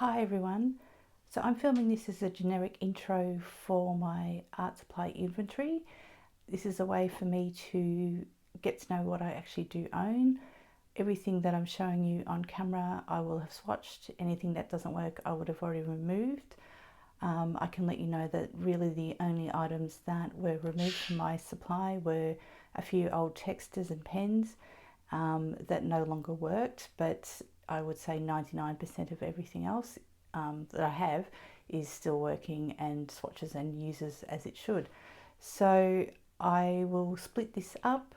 Hi everyone, so I'm filming this as a generic intro for my art supply inventory. This is a way for me to get to know what I actually do own. Everything that I'm showing you on camera I will have swatched. Anything that doesn't work I would have already removed. I can let you know that really the only items that were removed from my supply were a few old texters and pens that no longer worked, but I would say 99% of everything else that I have is still working and swatches and uses as it should. So I will split this up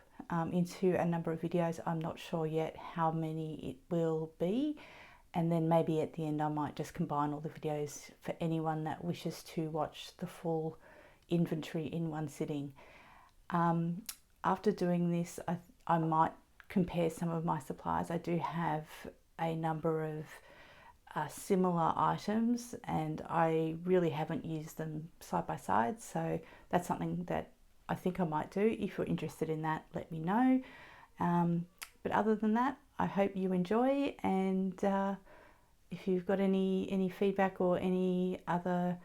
into a number of videos. I'm not sure yet how many it will be, and then maybe at the end I might just combine all the videos for anyone that wishes to watch the full inventory in one sitting. After doing this, I might compare some of my supplies. I do have a number of similar items and I really haven't used them side by side, so that's something that I think I might do. If you're interested in that, let me know. But other than that, I hope you enjoy, and if you've got any feedback or any other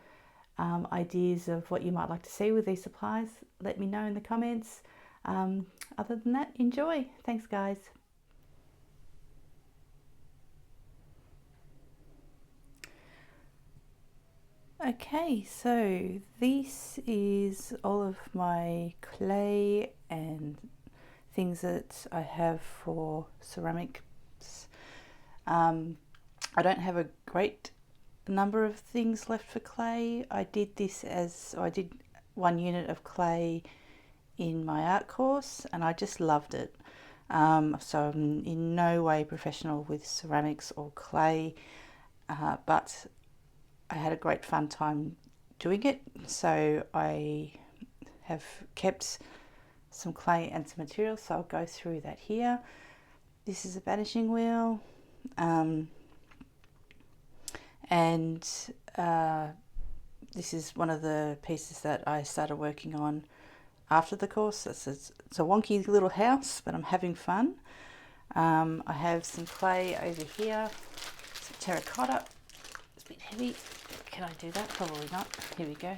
ideas of what you might like to see with these supplies, let me know in the comments. Other than that, enjoy. Thanks guys. Okay, so this is all of my clay and things that I have for ceramics. I don't have a great number of things left for clay. I did one unit of clay in my art course and I just loved it. So I'm in no way professional with ceramics or clay, but I had a great fun time doing it. So I have kept some clay and some materials, so I'll go through that here. This is a vanishing wheel, and this is one of the pieces that I started working on after the course. It's a wonky little house, but I'm having fun. I have some clay over here, some terracotta. It's a bit heavy. Can I do that? Probably not. Here we go.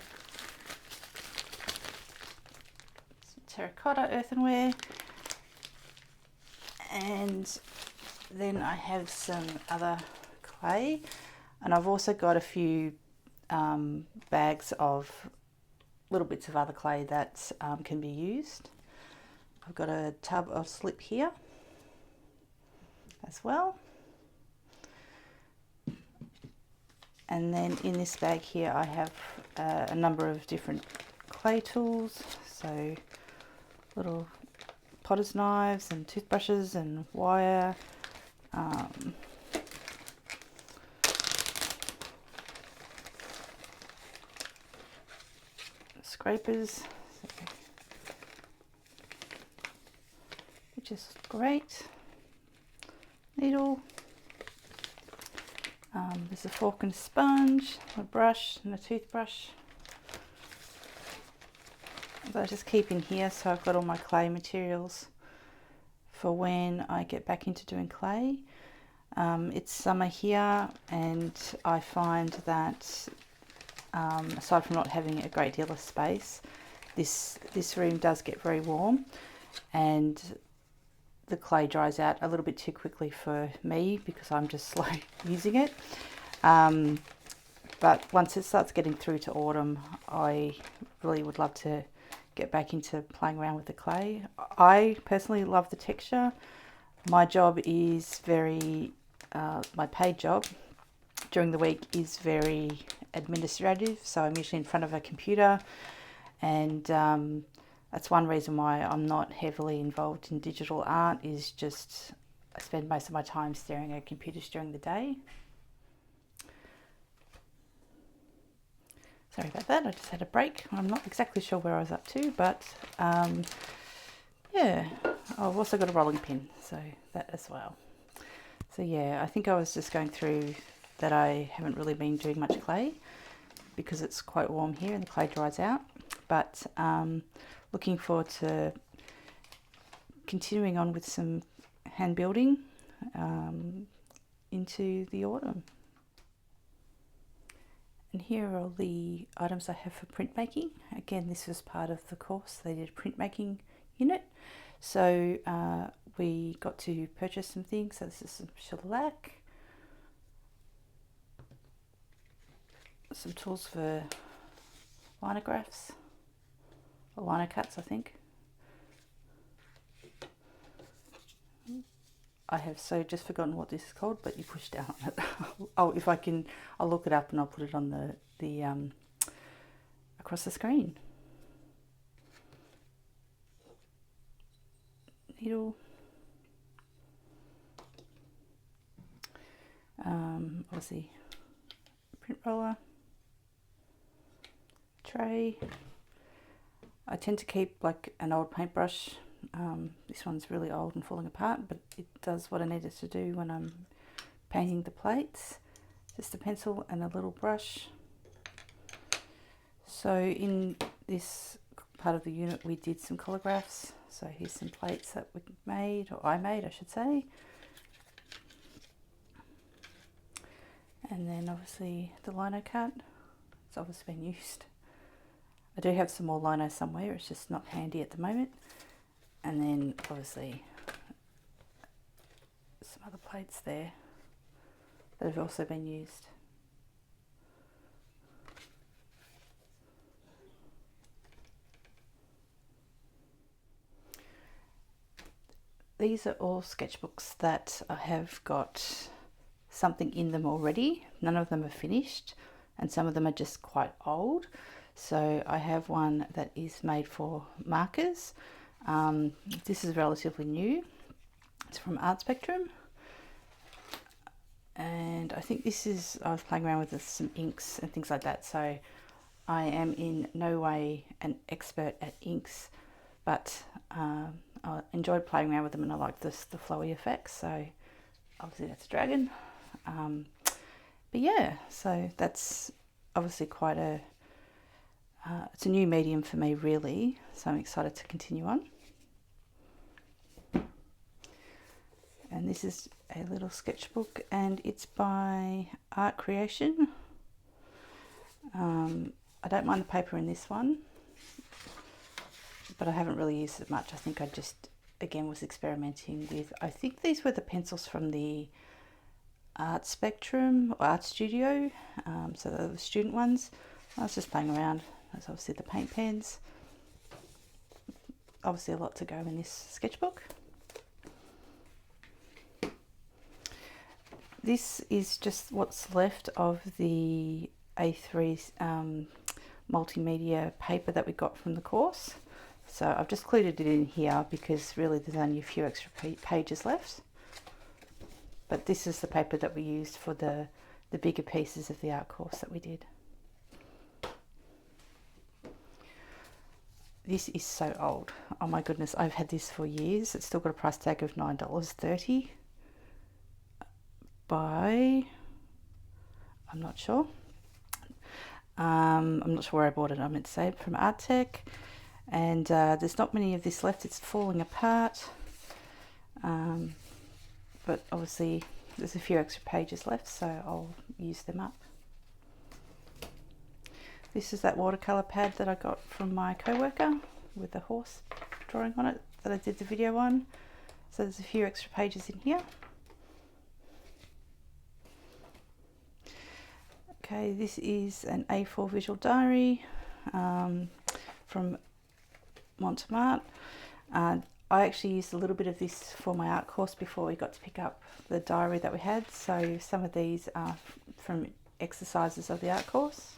Some terracotta earthenware. And then I have some other clay. And I've also got a few bags of little bits of other clay that can be used. I've got a tub of slip here as well. And then in this bag here I have a number of different clay tools, so little potter's knives and toothbrushes and wire, scrapers, which is great, needle. There's a fork and a sponge, a brush and a toothbrush that I just keep in here, so I've got all my clay materials for when I get back into doing clay. It's summer here and I find that aside from not having a great deal of space, this room does get very warm and the clay dries out a little bit too quickly for me because I'm just slow using it. But once it starts getting through to autumn, I really would love to get back into playing around with the clay. I personally love the texture. My job is my paid job during the week is very administrative, so I'm usually in front of a computer, and that's one reason why I'm not heavily involved in digital art, is just I spend most of my time staring at computers during the day. Sorry about that, I just had a break. I'm not exactly sure where I was up to, but yeah, I've also got a rolling pin, so that as well. So yeah, I think I was just going through that I haven't really been doing much clay because it's quite warm here and the clay dries out, but looking forward to continuing on with some hand building into the autumn. And here are all the items I have for printmaking. Again, this was part of the course. They did a printmaking unit. So we got to purchase some things. So this is some shellac, some tools for linographs, or lino cuts, I think. I have so just forgotten what this is called, but you push down on it. Oh, if I can, I'll look it up and I'll put it on the across the screen. Needle. Obviously, print roller, tray. I tend to keep like an old paintbrush. This one's really old and falling apart, but it does what I need it to do when I'm painting the plates. Just a pencil and a little brush. So in this part of the unit we did some collagraphs. So here's some plates that we made, or I made I should say. And then obviously the lino cut, it's obviously been used. I do have some more lino somewhere, it's just not handy at the moment. And then obviously some other plates there that have also been used. These are all sketchbooks that I have got something in them already. None of them are finished and some of them are just quite old. So I have one that is made for markers. This is relatively new. It's from Art Spectrum. And I think this is, I was playing around with some inks and things like that. So I am in no way an expert at inks, but I enjoyed playing around with them and I like the flowy effects. So obviously that's a dragon. But yeah, so that's obviously quite a, it's a new medium for me really. So I'm excited to continue on. And this is a little sketchbook and it's by Art Creation. I don't mind the paper in this one, but I haven't really used it much. I think I just, again, was experimenting with, I think these were the pencils from the Art Spectrum or Art Studio, so the student ones. I was just playing around. There's obviously the paint pens. Obviously a lot to go in this sketchbook. This is just what's left of the A3 multimedia paper that we got from the course. So I've just included it in here because really there's only a few extra pages left. But this is the paper that we used for the bigger pieces of the art course that we did. This is so old. Oh my goodness, I've had this for years. It's still got a price tag of $9.30 by, I'm not sure. I'm not sure where I bought it, I meant to say, from Art Tech. And there's not many of this left, it's falling apart. But obviously there's a few extra pages left, so I'll use them up. This is that watercolor pad that I got from my co-worker with the horse drawing on it that I did the video on. So there's a few extra pages in here. Okay, this is an A4 visual diary from Montemart. I actually used a little bit of this for my art course before we got to pick up the diary that we had. So some of these are from exercises of the art course.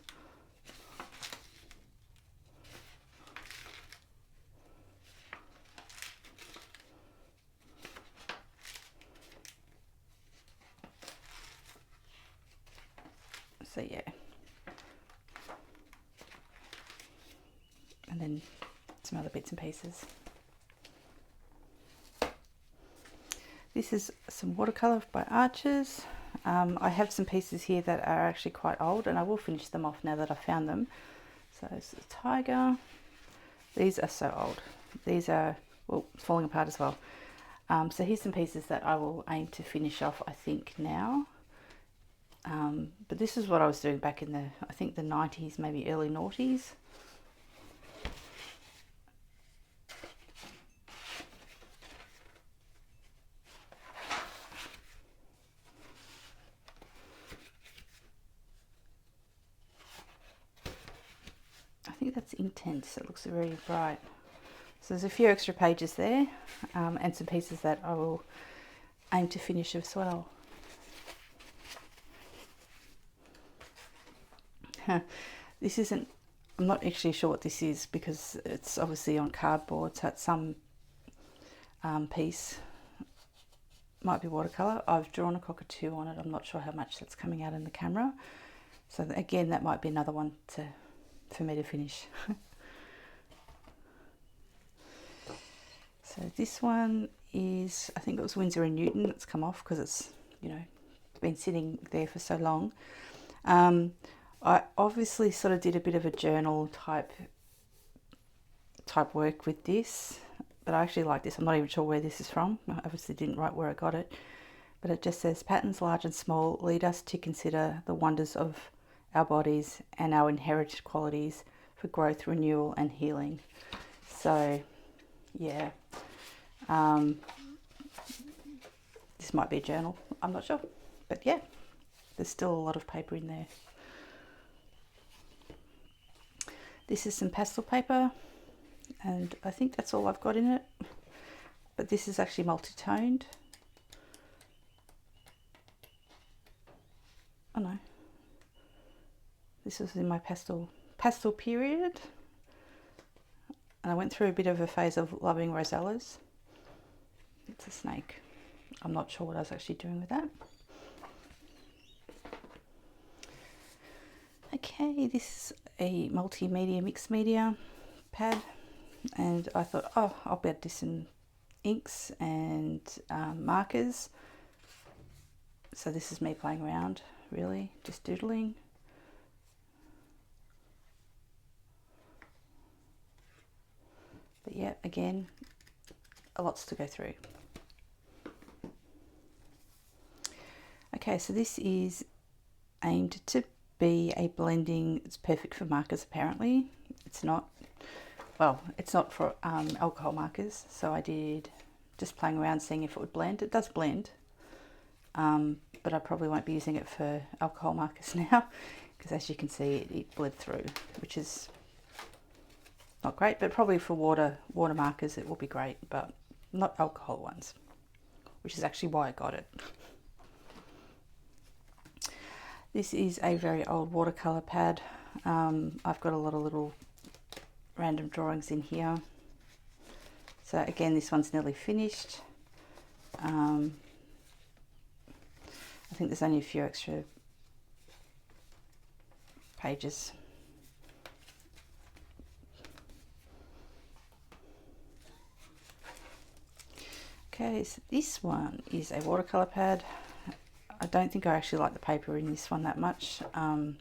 So yeah, and then some other bits and pieces. This is some watercolor by Arches. I have some pieces here that are actually quite old and I will finish them off now that I've found them. So it's a tiger. These are so old. These are, well, falling apart as well. So here's some pieces that I will aim to finish off, I think, now. But this is what I was doing back in the, I think the 90s, maybe early noughties. I think that's intense, it looks very bright. So there's a few extra pages there, and some pieces that I will aim to finish as well. This isn't, I'm not actually sure what this is because it's obviously on cardboard, so it's some piece. Might be watercolour. I've drawn a cockatoo on it. I'm not sure how much that's coming out in the camera. So again, that might be another one for me to finish. So this one is, I think it was Winsor & Newton. It's come off because it's, you know, been sitting there for so long. I obviously sort of did a bit of a journal type work with this, but I actually like this. I'm not even sure where this is from. I obviously didn't write where I got it, but it just says, patterns large and small lead us to consider the wonders of our bodies and our inherited qualities for growth, renewal and healing. So yeah, this might be a journal, I'm not sure, but yeah, there's still a lot of paper in there. This is some pastel paper, and I think that's all I've got in it, but this is actually multi-toned. Oh no, this was in my pastel period, and I went through a bit of a phase of loving rosellas. It's a snake. I'm not sure what I was actually doing with that. Okay, this is a multimedia mixed media pad, and I thought, oh, I'll bet this in inks and markers. So this is me playing around, really, just doodling. But yeah, again, a lots to go through. Okay, so this is aimed to be a blending. It's perfect for markers apparently. It's not, well, it's not for alcohol markers, so I did just playing around seeing if it would blend. It does blend, but I probably won't be using it for alcohol markers now, because as you can see it bled through, which is not great, but probably for water markers it will be great, but not alcohol ones, which is actually why I got it. This is a very old watercolor pad. I've got a lot of little random drawings in here. So again, this one's nearly finished. I think there's only a few extra pages. Okay, so this one is a watercolor pad. I don't think I actually like the paper in this one that much, and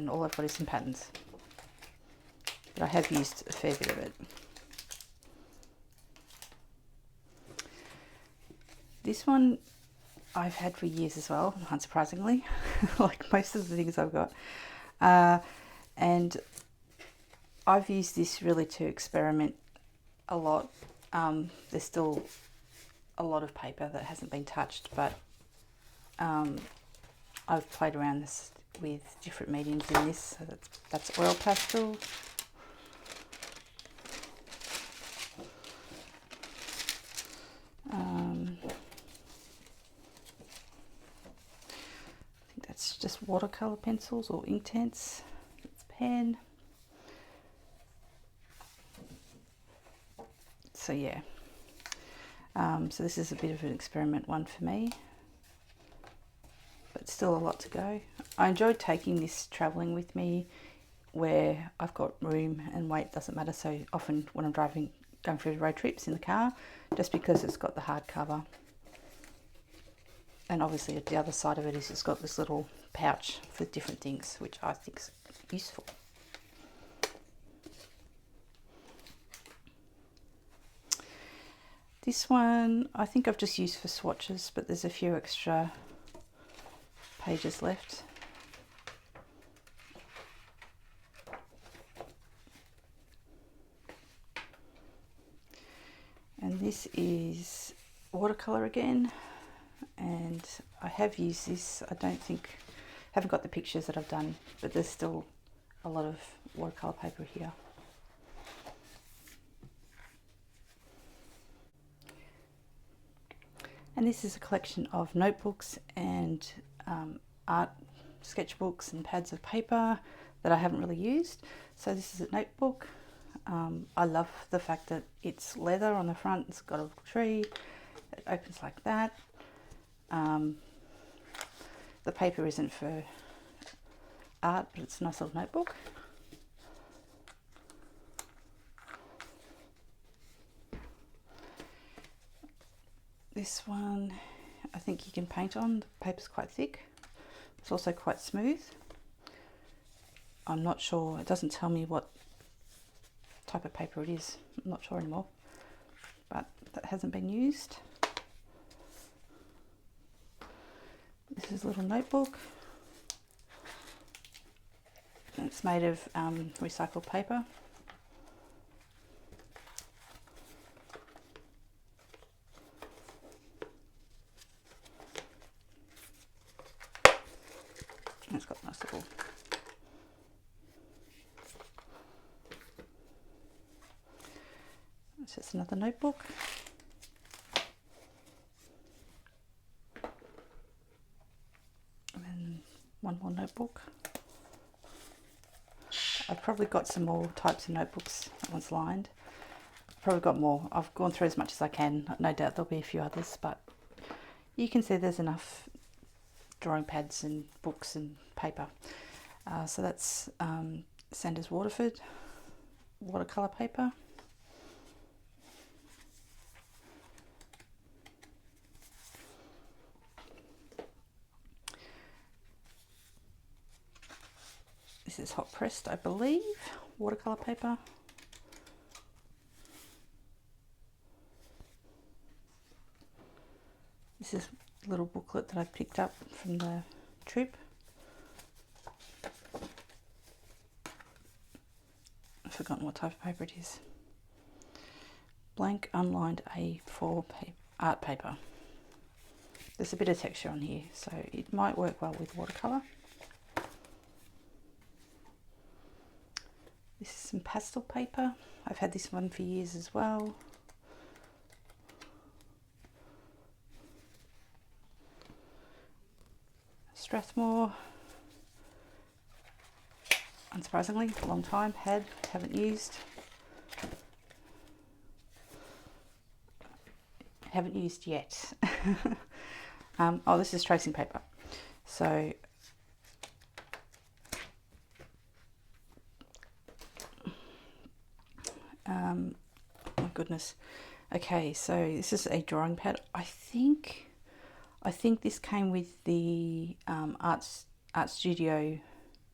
all I've got is some patterns, but I have used a fair bit of it. This one I've had for years as well, unsurprisingly, like most of the things I've got, and I've used this really to experiment a lot. There's still a lot of paper that hasn't been touched, but I've played around this with different mediums in this. So that's oil pastel, I think that's just watercolor pencils or Inktense. It's pen. So yeah. So this is a bit of an experiment one for me, but still a lot to go. I enjoyed taking this travelling with me where I've got room and weight doesn't matter so often when I'm going through road trips in the car, just because it's got the hard cover. And obviously at the other side of it is it's got this little pouch for different things, which I think is useful. This one I think I've just used for swatches, but there's a few extra pages left. And this is watercolor again, and I have used this. I haven't got the pictures that I've done, but there's still a lot of watercolor paper here. And this is a collection of notebooks and art sketchbooks and pads of paper that I haven't really used. So this is a notebook. I love the fact that it's leather on the front. It's got a tree. It opens like that. The paper isn't for art, but it's a nice little notebook. This one, I think you can paint on. The paper's quite thick. It's also quite smooth. I'm not sure, it doesn't tell me what type of paper it is. I'm not sure anymore, but that hasn't been used. This is a little notebook. It's made of recycled paper. And it's got a nice little It's just another notebook. And then one more notebook. I've probably got some more types of notebooks. That one's lined. I've probably got more. I've gone through as much as I can. No doubt there'll be a few others, but you can see there's enough drawing pads and books and paper. So that's Sanders Waterford watercolour paper. This is hot pressed, I believe, watercolour paper. This is a little booklet that I picked up from the trip. I've forgotten what type of paper it is. Blank unlined A4 art paper. There's a bit of texture on here, so it might work well with watercolour. This is some pastel paper. I've had this one for years as well. Strathmore. Unsurprisingly, a long time, haven't used. Haven't used yet. Oh, this is tracing paper. So my goodness. Okay, so this is a drawing pad. I think this came with the art studio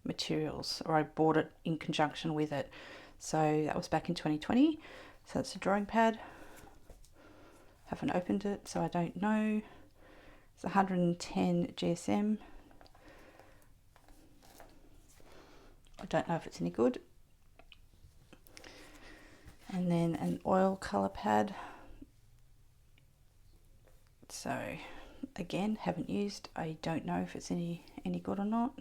materials, or I bought it in conjunction with it. So that was back in 2020. So it's a drawing pad. Haven't opened it, so I don't know. It's 110 GSM. I don't know if it's any good. And then an oil colour pad. So again, haven't used. I don't know if it's any good or not.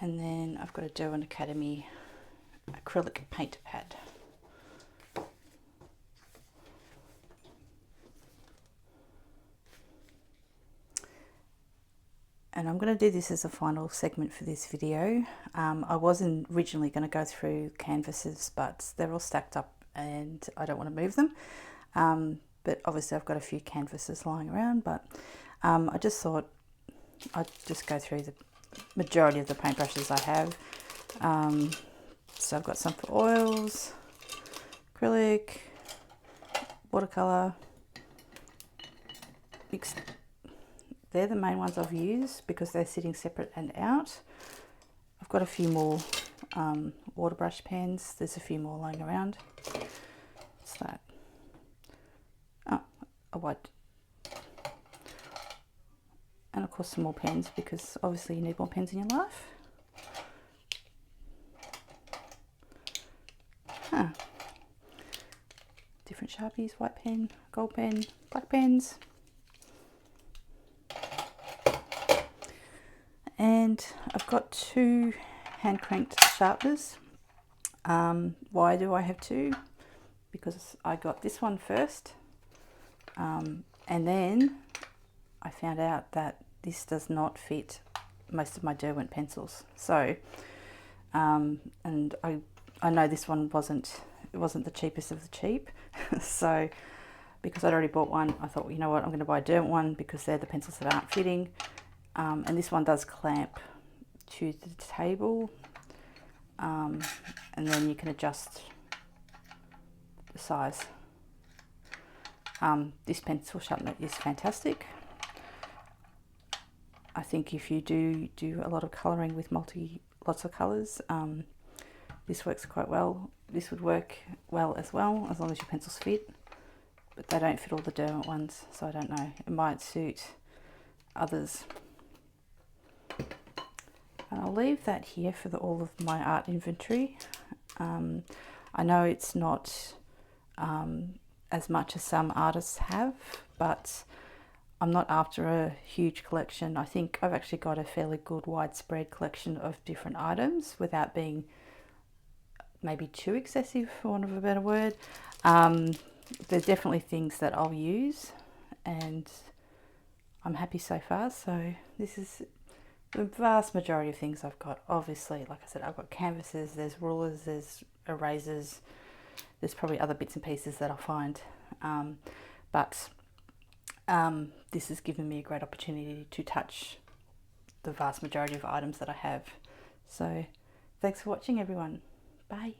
And then I've got a Derwent Academy acrylic paint pad. And I'm going to do this as a final segment for this video. I wasn't originally going to go through canvases, but they're all stacked up and I don't want to move them. But obviously I've got a few canvases lying around, but I just thought I'd just go through the majority of the paintbrushes I have. So I've got some for oils, acrylic, watercolour, mixed. They're the main ones I've used because they're sitting separate and out. I've got a few more water brush pens. There's a few more lying around. What's that? Oh, a white. And of course some more pens, because obviously you need more pens in your life. Huh. Different Sharpies, white pen, gold pen, black pens. And I've got 2 hand cranked sharpeners. Why do I have 2? Because I got this one first, and then I found out that this does not fit most of my Derwent pencils. So, and I know this one wasn't the cheapest of the cheap. So, because I'd already bought one, I thought, well, you know what, I'm going to buy a Derwent one because they're the pencils that aren't fitting. And this one does clamp to the table, and then you can adjust the size. This pencil sharpener is fantastic. I think if you do a lot of colouring with lots of colours, this works quite well. This would work well, as long as your pencils fit, but they don't fit all the Derwent ones, so I don't know. It might suit others. And I'll leave that here for all of my art inventory. I know it's not as much as some artists have, but I'm not after a huge collection. I think I've actually got a fairly good widespread collection of different items without being maybe too excessive, for want of a better word. There's definitely things that I'll use, and I'm happy so far. So this is the vast majority of things I've got. Obviously, like I said, I've got canvases, there's rulers, there's erasers, there's probably other bits and pieces that I'll find, but this has given me a great opportunity to touch the vast majority of items that I have. So thanks for watching, everyone. Bye.